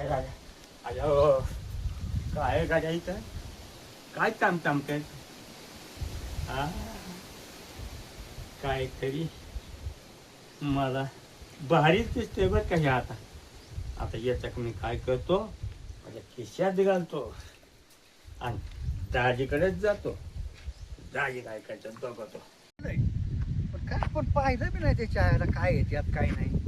काय राजा अयो काय राजा इथं काय चमचमत हा काय तरी मला भारीच दिसतोय बरं का हे आता याच्याक मी काय करतो माझ्या खिशात घालतो आणि दाजीकडेच जातो. दाजी काय करतात बघतो. पण काय आपण पाहिलं बी नाही त्याच्या आईला काय आहे त्यात काय नाही.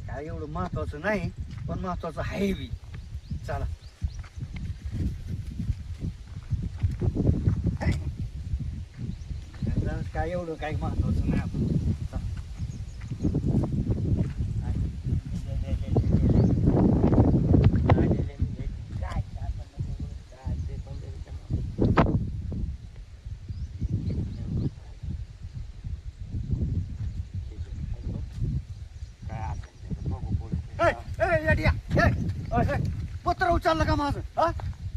काय एवढं महत्वाचं नाही पण महत्वाचं आहे बी. चला काय एवढं काही महत्वाचं नाही आपण. पत्र उचललं का माझं? हा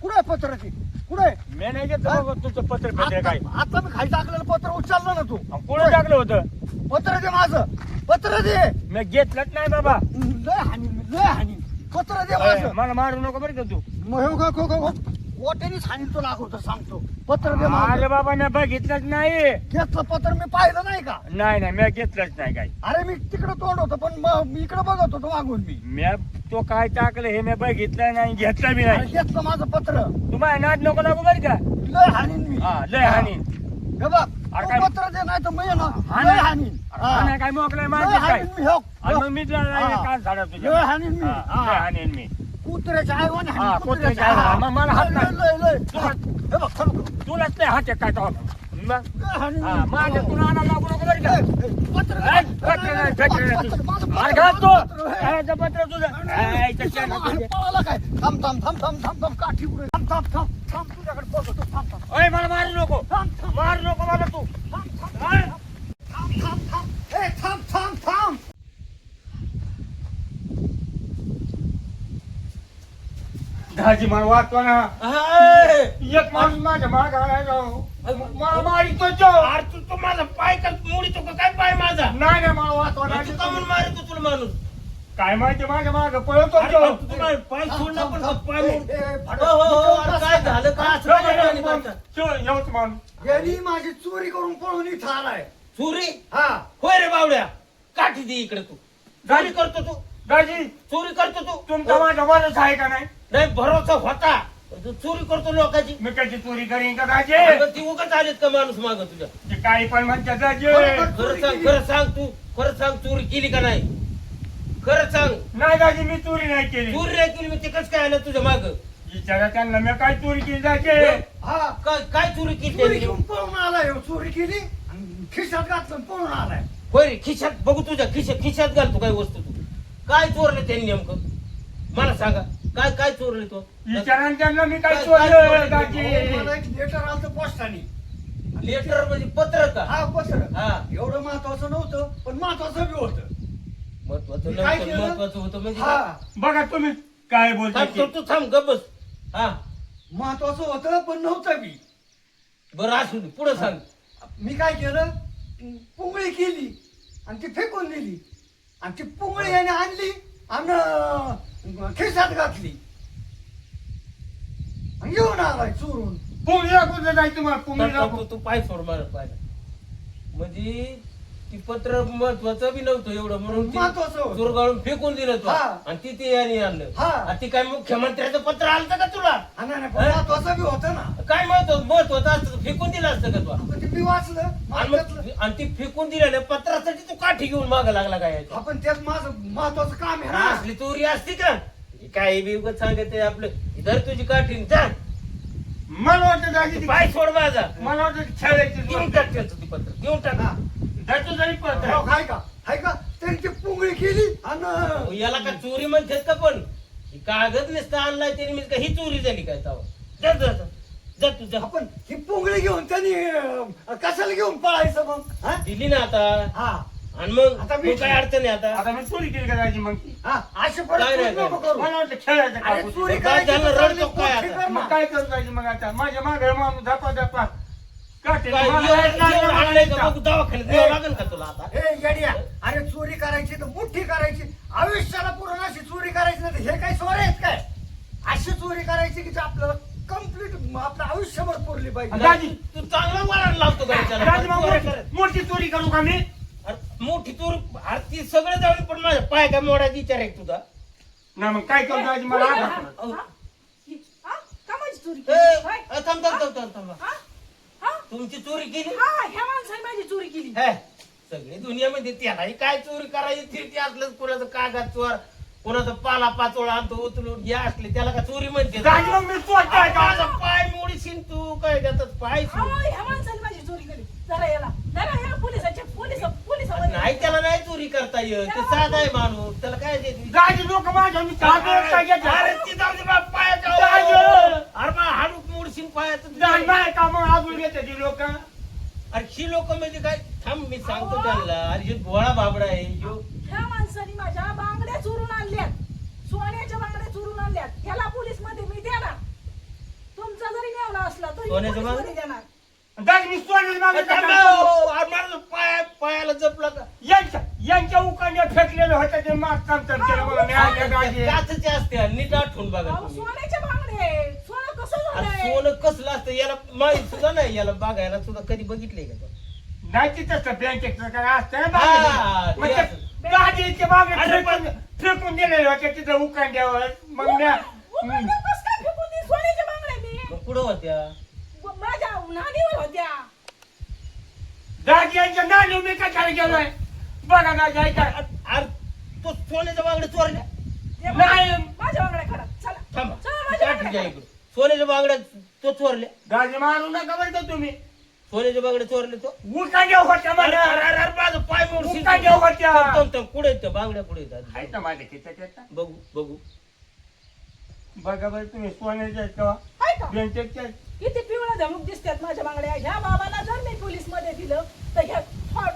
कुठे पत्र ते कुठे? मी नाही घेतो तुमचं पत्र पत्र काय आता मी खाली टाकलेलं पत्र उचललं ना तू? कोण टाकलं होतं पत्र दे माझं. पत्र दे. मी घेतलंच नाही बाबा. लय हानी पत्र दे माझं. मला मारू नको बरं का तू. वाट्यानेच हानील तुला अगोदर सांगतो. पत्र दे अरे माझं. बाबा मी बघितलंच नाही. घेतलं पत्र मी पाहिलं नाही का? नाही मी घेतलंच नाही काय. अरे मी तिकडे तोंड होतं पण मी इकडे बघत होतो मागून मी तो काय टाकलं हे मी बघितलं नाही घेतलं बी अरे नाही. घेतलं माझं पत्र. तुम्हाला नाद नको लागू बरं का. लय हानीन मी. हा लय हानी. हे बघ अरे तू काय- पत्र दे नाही तर मी ना हानी. लय हानीन. हानी काय मोकलंय लय माहिती काय हानीन मी. हो. आणि मग मी तुला हा. कान झाडा तुझ्या. लय हानीन मी. हा, लय हाणीन मी. कुत्र्याच्या आईवाने हा, हानीन. कुत्र्याच्या आईवाने. मग मला हात नाही. लय. तुला- हे बघ खरं तुलाच नाही हात काय तो. मग हानीन हा, मी. माझ्या तुला आणायला लागू नको बरं का. पत्र ए, पत्र नाही, पत्र नाही तुझं. मार घाल तू. काय ते पत्र तुझं. ए, इथं शेण तुझं. पळाला काय? थांब काठी पुढे. थांब तुझ्याकडे बघतो. थांब ओय, मला मारू नको. मारू नको मला तू. ए, थांब. दाजी मला वाचवा ना. एक माणूस माझ्या माग आलाय राव. मला मारितो तो. अरे तू माझा पाय का मोडीतो का काय पाय माझा? नाही मला वाचवा ना. तू का म्हणून मारितो तुला माणूस? काय माहिती माझ्या माग पळतो अरे तो. तू तुम्हाला पाय सोडला पण का पाय मोड- फड- अरे काय झालं का असं काय झालं बाबा? येऊच माणूस. यांनी माझी चोरी करून पळून इथं आलाय. चोरी हा होय रे बावड्या, काठी दे इकडे. तू चोरी करतो तू, दाजी चोरी करतो तू. तुमचा माझा माणूस आहे का नाही. नाही भरोसा होता, तू चोरी करतो लोकांची. मी कशी चोरी करीन का दाजी. अगं, ती उगाच आलीत का माणूस माग तुझ्या? ते काही पण म्हणतात दाजी. खरं सांग तू, खरं सांग चोरी केली का नाही? खरं सांग. नाही दाजी मी चोरी नाही केली. चोरी नाही केली, मी ते कसं काय आलं तुझ्या माग? विचारा त्यांना मी काय चोरी केली दाजी. हा काय चोरी केली चोरी त्यांनी? घेऊन पळून आलाय. चोरी केली आणि खिशात घातलं आणि पळून आलाय. होय रे, खिशात बघू तुझ्या खिशात घालतो काय वस्तू तू. काय चोरले त्यांनी नेमकं मला सांगा. काय चोरले तो? विचारा त्यांना मी काय काय चोरलं चोरलं? दाजी. मला एक लेटर आलं पोस्टाने. लेटर म्हणजे पत्र का? हा पत्र. हा. एवढं महत्वाचं नव्हतं पण महत्वाचं बी होतं. महत्वाचं काय नव्हतं, केलं? महत्वाचं होतं म्हणजे हा काय? बघा तुम्ही काय बोलता थांब, तू थांब गप बस. हा महत्वाचं होतं पण नव्हतं बी. बरं असू दे, पुढे सांग. मी काय केलं, पुंगळी केली आणि ती फेकून दिली आणि ती पुंगळी याने आणली आणि खिशात घातली आणि घेऊन आलाय चोरून. पुंगळी दाखवून जाय तुम्हाला पुंगळी थांब, दाखवू. तू पाय सोड मला पाय. म्हणजे ती पत्र महत्वाचं बी नव्हतं एवढं म्हणून महत्वाचं होतं. चोरगाळून फेकून दिलं तू. हा. आणि तिथे याने आणलं. हा. आणि ती काय मुख्यमंत्र्याचं पत्र आलं का तुला? हा, नाही, पण महत्वाचं बी होतं ना. काय महत्वाचं असतं तर फेकून दिलं असतं का तू? आपण ते मी वाचलं आणि वाचलं. मग- आणि ती फेकून दिलेल्या पत्रासाठी तू काठी घेऊन माग लागला काय? आपण त्यात माझं महत्वाचं काम आहे ना. असली चोरी असती का? काय बी उगाच सांगते आपलं. इधर तुझी काठी जा. मला वाटतं दाजी पाय सोड माझा. मला वाटतं खेळायची घेऊन टाक त्याचं ती पत्र, घेऊन टाक. हा. त्याचं जरी पत्र हो, हाय का तरी ती पुंगळी केली आणि याला का चोरी म्हणतेस का? पण ही कागद नसता आणलाय त्याने मी का ही चोरी झाली काय? तवा जा. जा तू जा. आपण ही पुंगळी घेऊन त्यांनी कशाला घेऊन पळायचं मग हा? दिली ना आता हा आणि मग आता मग मी- काय अडचण आहे आता आता मी चोरी केली का दाजी मग हा अशी परत काय नाही, चोरी नको करू. मला वाटलं खेळायचं अरे का चोरी कुठे? करायची त्याला तर रडतो चांगली काय मोठी आता? कर ना. मग काय करू दाजी मग आता माझ्या मागे माणूस झपा झपा काटे काय मला एवढं- एक लागलं, एवढं मला आणलंय एक का? मग दवाखान्यात न्यावं लागेल का तुला आता हे येड्या अरे चोरी करायची तर मोठी करायची आयुष्याला पूर्ण अशी चोरी करायची नाही तर हे काय चोरी आहेत काय अशी चोरी करायची की जी आपल्याला कम्प्लीट आपलं आयुष्यभर पुरली पाहिजे दाजी तू चांगला वळण लावतो दाजी मग घरच्याला. मोठी चोरी करू का मी अरे, मोठी चोर अरे ती सगळं जाऊन पण माझ्या पाय काय मोडायचा विचार आहे तुझा ना मग काय करू दाजी मला आघात पडत. अहो, का माझी चोरी ए, केली? होय? थांब थांब थांब थांब थांब. हा? हा? तुमची चोरी केली हा, ह्या माणसाने माझी चोरी केली हे, सगळी दुनियामध्ये त्यालाही काय चोरी करायची ते असलं कोणाचं कागद चोर कोणाचं पाला पाचोळा आणतो उचलून हे असले त्याला का चोरी म्हणते दाजी मग मी चोर काय माझा का पाय मोडीशील तू काय त्यात पाय अहो, ह्या माणसाने माझी चोरी केली जरा याला पोलिस नाही त्याला नाही चोरी करता येत ते साधा आहे माणूस त्याला काय देते दाजी लोक माझ्या मी काय घेतात? अरे ती जाऊ दे बा, पायाच्या दाजी! अरे बा हाडूक मोडशील पायाचं दाजी नाही का मग अजून घेते ती लोक अरे ही लोक म्हणजे काय थांब मी सांगतो त्यांना अरे हे भोळा बाबडा आहे ह्यो. ह्या माणसाने माझ्या बांगड्या चोरून आणल्यात सोन्याच्या बांगड्या चोरून आणल्यात ह्याला पोलीस मध्ये मी देणार तुमचा जरी नेवला असला तरी सोन्याच्या पोलीस मध्ये बांगड्या? देणार दाजी मी सोन्याची मागे थांब ना, टाकतो. हो, अरे मला पायाला जपला का यांच्या उकांड्या फेकलेलं होतं ते माग काम केलं मला मी ऐकलं दाजी काचचे असते नीट आठवून बघा अहो, तुम्ही. सोन्याच्या बांगडे सोनं कसं अरे झालंय सोनं कसलं असतं याला माहित सुद्धा नाही याला बघायला सुद्धा कधी बघितलंय का तो? नाही ती तसं बँकेचं काय असतं ना हा, बागेत. मग ते ते दाजीच्या बागेत अरे फेकून दिलेले होते तिथं उकांड्यावर मग म्या उघडलं कसं काय फेकून दिली सोन्याच्या बांगड्या मी मग कुठं होत्या माझ्या नादीवर होत्या दाजी यांच्या नाणी मी कशाला गेलोय बघा दाजी ऐका अरे तो सोन्याच्या बांगड्या चोरल्या ते नाही. माझ्या बांगड्या काढा चला थांबा चला माझ्या काठी बांगड्या द्या काढा. इकडं. सोन्याच्या बांगड्या तो चोरल्या दाजी मारू नका बरं का तुम्ही सोन्याच्या बांगड्या चोरले तो उकांड्या होत्या अरे, मला अरे, अरे, माझं पाय मोडशील. उकांड्या होत्या थांब, थांब, कुठे आहेत त्या बांगड्या कुठे आहेत आधी? आहेत ना माझ्या खिशात बघू बघू बघा बरं तुम्ही सोन्याच्या आहेत का हाय का बँकेच्या आहेत? किती पिवळ्या धमक दिसतात माझ्या बांगड्या ह्या बाबाला जर मी पोलीस मध्ये दिलं तर ह्या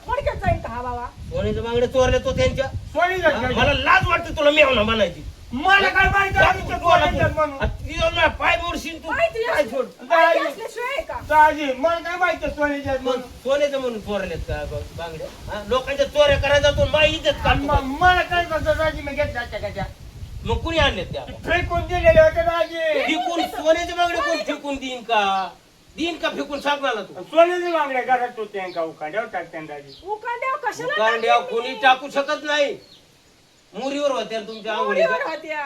थोडक्यात जाईल का हा बाबा सोन्याच्या बांगड्या चोरल्या तो त्यांच्या सोन्याच्या हा, आहेत. मला लाज वाटते तुला मेवना म्हणायची मला काय माहिती आहे ते सोन्याच्या आहेत म्हणून तिथं पाय मोडशील तू माहिती काय सोड माहिती असल्याशिवाय आहे का दाजी मला काय माहिती आहे सोन्याच्या आहेत म्हणून सोन्याचं म्हणून चोरल्यात का बांगड्या हा? लोकांच्या चोऱ्या करायला जातो माई इज्जत आणि काढतो मग मला काय करतो दाजी मी घेतल्या त्या मग कुणी आणल्यात त्या फेकून दिलेले होते दाजी फेकून सोन्याच्या बांगड्या कोण फेकून देईन का फेकून सांग मला तू सोन्याचे बांगड्या घरात होते का उकांड्यावर टाकते ददाजी उकांड्यावर कशाला कांड्या टाकली कोणी मी? टाकू शकत नाही मुरीवर होत्या तुमच्या आंघोळी मुलीवर होत्या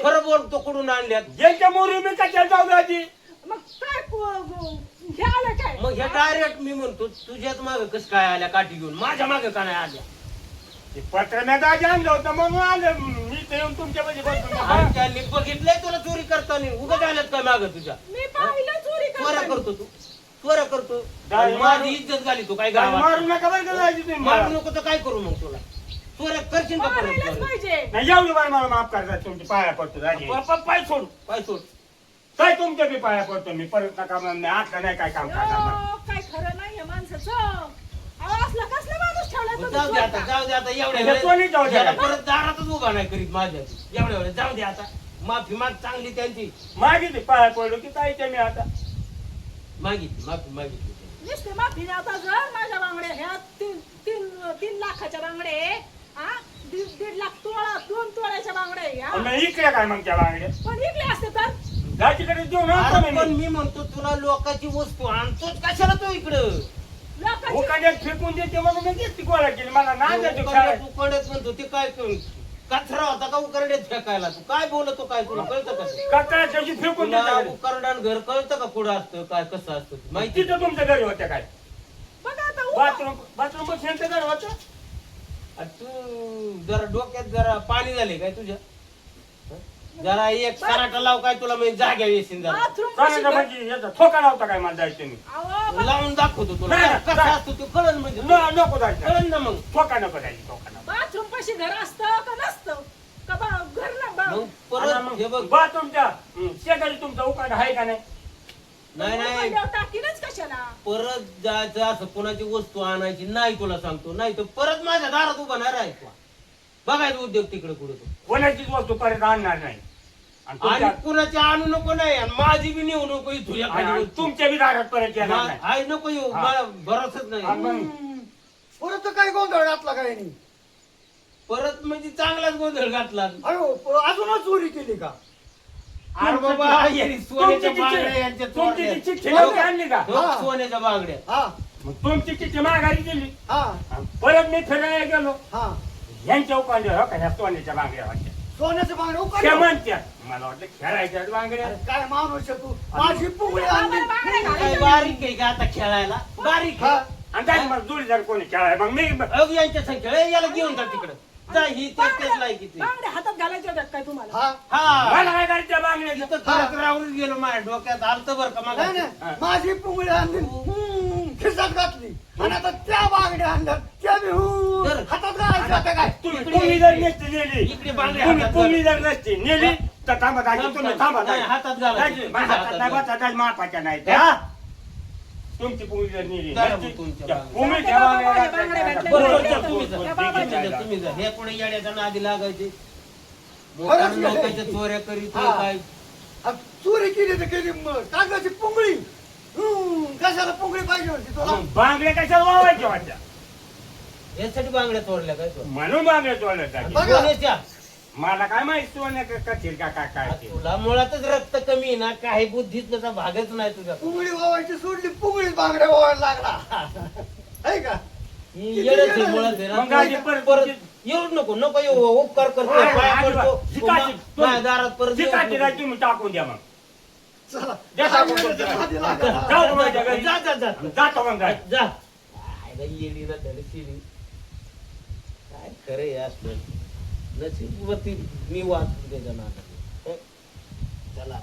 खरं बोल तो कुठून आणल्यात ज्यांच्या मोरी मी कशा जाऊ दाजी मग काय हे आलं काय मग ह्या डायरेक्ट मी म्हणतो तुझ्याच मागे कस काय आल्या काठी घेऊन माझ्या मागे का नाही आल्या ते पत्र मी दाजी आणलं होतं म्हणून आलं मी ते येऊन तुमच्या मध्ये बसून आणि त्यांनी बघितलंय तुला चोरी करताना उगाच आल्यात काय मागे तुझ्या मी पाहिलं चोरी चोऱ्या करताना. करतो तू चोऱ्या करतो दाजी आणि माझी इज्जत झाली तू काय दाजी, गावात मारू नका बरं का दाजी तुम्ही मारू मला. नको तर काय करू मग तुला चोऱ्या करशील का मारायलाच परत पाहिजे नाही एवढी बार मला माफ करतात तुमच्या पाया पडतो दाजी पाय सोड पाय सोड काय तुमच्या बी पाया पडतो मी परत नका म्हणून नाही आता नाही काय काम करणार अहो, काय खरं नाही माणसाचं अहो, असला कसला माणूस ठेवला तुम्ही जाऊ दे आता चोरटा? जाऊ दे आता एवढ्या हे सोनी जाऊ वेळेस दे. याला परत दारातच उभा नाही करीत माझ्या एवढ्या वेळेस जाऊ दे आता माफी माग चांगली त्यांची मागितली पाया पडलो की काय मी आता मागितली माफी मागितली नुसते माफी आता जर माझ्या बांगड्या ह्या तीन लाखाच्या बांगडे हा 1.5 लाख तोळा 2 तोळ्याच्या बांगड्या ह्या आणि इकडे काय मग त्या बांगड्या पण विकले असते तर दाजीकडे देऊन अरे आणतो पण मी मी म्हणतो तुला लोकांची वस्तू आणतोच कशाला तो इकडं लोकांची उकांड्यात फेकून देते म्हणून मी घेतली गोळा केली मला ना देतो तू कडत म्हणतो ते काय कचरा होता का उकरड्यात फेकायला तू काय बोलतो काय तुला कळतं का ते? कचरा त्याची फेकून तुला देते उकरडान घर कळतं का कुठं असतं काय कसं असतं ते? माहिती तिथं तुमच्या घरी होत्या काय बघा आता उभा. बाथरूम सेंटर घर होतं अरे तू जरा डोक्यात जरा पाणी झाले काय तुझ्या हं? जरा एक सराटा लाव काय तुला म्हणजे जाग्या येशील जरा बाथरूम काय कशी ना म्हणजे याचा ठोका नव्हता काय मला जायचं मी अहो, लावून दाखवतो तुला नाही, कसं नाही. असतं तू कळण म्हणजे नको जायचं कळण ना मग ठोका नको जायचं ठोका नको बाथरूम पाशी घर असतं का नसतं का घर ना मग परत हे बघ बाथरूमच्या शेजारी तुमचा उकांड आहे का नाही नाही नाही उघडल्यावर टाकीनच कशाला परत जायचं असं कोणाची वस्तू आणायची नाही तुला सांगतो नाही तर परत माझ्या दारात उभा नाही राहायचा बघायचं उद्योग तिकडे कुठे तो कोणाचीच वस्तू परत आणणार नाही आणि आणि तुमच्या- कुणाची आणू नको नाही आणि माझी बी नेऊ नको इथून आणि तुमच्या बी दारात परत येणार नाही आई नको येऊ हा. मला भरोसाच आणि नाही मग परत काय गोंधळ घातला काय नाही परत म्हणजे चांगलाच गोंधळ घातला अयो अजूनच चोरी केली का अरे बाबा यांनी सोन्याच्या बांगड्या यांच्या तुमची चोरल्या. ती चिठ्ठी नव्हती आणली का हो, सोन्याच्या बांगड्या हा मग तुमची चिठ्ठी माघारी दिली हा आणि परत मी फिरायला गेलो हा यांच्या उकांड्या हो का ह्या सोन्याच्या बांगड्या होत्या सोन्याचे बांगडे त्या उकाडले. म्हणत्या मला वाटलं खेळायच्या बांगड्या अरे काय माणूस आहे तू माझी पुंगळी आणली बांगड्या काय घालायच्या. बारीक आहे का आता खेळायला बारीक हा आहे. आणि जाय मग जोडीदार कोणी खेळाय मग मी अहो, यांच्या संख्या याला घेऊन जा तिकडे जा ही तेच लायकी ती बांगड्या हातात घालायच्या होत्या काय तुम्हाला हा हा मला काय करायचं त्या बांगड्याचं इथं खरंच राहूनच गेलो माझ्या डोक्यात आलतं बरं का नाही मग नाही माझी पुंगळी आणली खिसात घातली आणि आता त्या बांगड्या आणल्या त्या बी तर. हातात घालायच्या होत्या काय तुम्ही जर नसती नेली इकडे बांगड्या तुम्ही हातात तुम्ही जर नसती नेली तर थांबा दाजी तुम्ही थांबा नाही, दाजी. हातात घालायची. दाजी, माझ्या हातात नाही हातात बसा, दाजी मापाच्या नाही त्या. तुमची पुंगी जर नेली दादा, नसती, तुमच्या त्या बांगड्या. पुंगीच्या बांगड्या बांगड्या बांगड्या घातल्या. बरोबर घातल्या. जा, तुम्ही जा. त्या बाबाच्या तुम्ही जा, तुम्ही जा. हे कोणी येड्याच्या नादी लागायचे खरंच गेले. लोकांच्या चोऱ्या करीत हा. काय आणि चोरी केली तर केली कागदाची पुंगळी कशाला पुंगळी पाहिजे होती तुला मग बांगड्या कशाला वावायच्या होत्या यासाठी बांगड्या चोरल्या काय तो? म्हणून बांगड्या चोरल्या दाजी. बघा. सोन्याच्या. मला काय माहित सोन्या कथील का काय काय ते. तुला मुळातच रक्त कमी आहे ना काही बुद्धीत त्याचा भागच नाही तुझ्या पुंगळी वावायची सोडली पुंगळीच बांगड्या वावायला लागला आहे का येडच आहे मुळात आहे ना. मग आधी परत- परत येऊ नको नको येऊ उपकार करतो अरे, पाया अरे, पडतो जिकाची- माझ्या दारात परत जी येऊ काठी नको. राहते तुम्ही टाकून द्या मग चला द्या टाकून द्या. हाती लागला. जाऊ माझ्या घरी. जा जा जा जातो मग काय जा काय बाई येडी ना त्याला शिडी काय खरं आहे असलं नशीबवरती मी वाचतो त्याच्या नादात चला